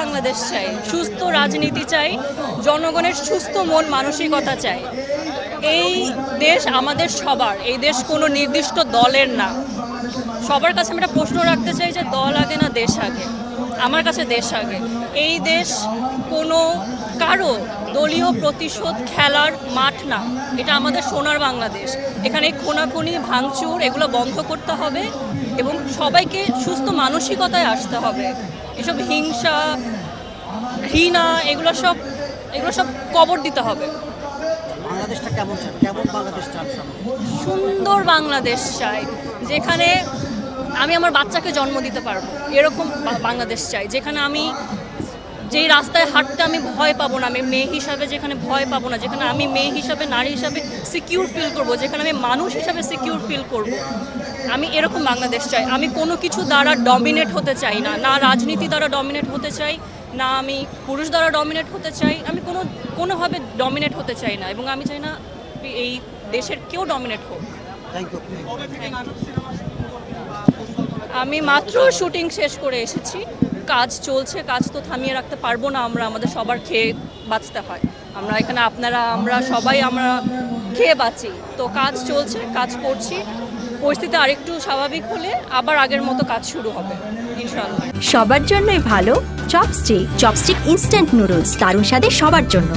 বাংলাদেশ চাই, সুস্থ রাজনীতি চাই, জনগণের সুস্থ মন মানসিকতা চাই। এই দেশ আমাদের সবার, এই দেশ কোনো নির্দিষ্ট দলের না। সবার কাছে আমি একটা প্রশ্ন রাখতে চাই যে দল আগে না দেশ আগে? আমার কাছে দেশ আগে। এই দেশ কোনো কারো দলীয় প্রতিশোধ খেলার মাঠ না, এটা আমাদের সোনার বাংলাদেশ। এখানে খুনাখুনি ভাঙচুর এগুলো বন্ধ করতে হবে এবং সবাইকে সুস্থ মানসিকতায় আসতে হবে। এসব হিংসা ঘৃণা এগুলো সব কবর দিতে হবে। বাংলাদেশটা কেমন চান? কেমন বাংলাদেশ চান? সুন্দর বাংলাদেশ চাই, যেখানে আমি আমার বাচ্চাকে জন্ম দিতে পারবো, এরকম বাংলাদেশ চাই। যেখানে আমি যেই রাস্তায় হাঁটতে আমি ভয় পাবো না, আমি মেয়ে হিসাবে যেখানে ভয় পাবো না, যেখানে আমি মেয়ে হিসাবে নারী হিসাবে সিকিউর ফিল করবো, যেখানে আমি মানুষ হিসাবে সিকিউর ফিল করবো, আমি এরকম বাংলাদেশ চাই। আমি কোনো কিছু দ্বারা ডমিনেট হতে চাই না, না রাজনীতি দ্বারা ডমিনেট হতে চাই, না আমি পুরুষ দ্বারা ডমিনেট হতে চাই, আমি কোনোভাবে ডমিনেট হতে চাই না, এবং আমি চাই না এই দেশের কেউ ডমিনেট হোক। আমি মাত্র শুটিং শেষ করে এসেছি, কাজ চলছে, কাজ তো থামিয়ে রাখতে পারবো না আমরা, আমাদের সবার খেয়ে বাঁচতে হয়। আমরা এখানে আমরা সবাই খেয়ে বাঁচি, তো কাজ চলছে, কাজ করছি। পরিস্থিতি আরেকটু স্বাভাবিক হলে আবার আগের মতো কাজ শুরু হবে ইনশাআল্লাহ। সবার জন্যই ভালো চপস্টিক ইনস্ট্যান্ট নুডলস, দারুণ স্বাদে সবার জন্য।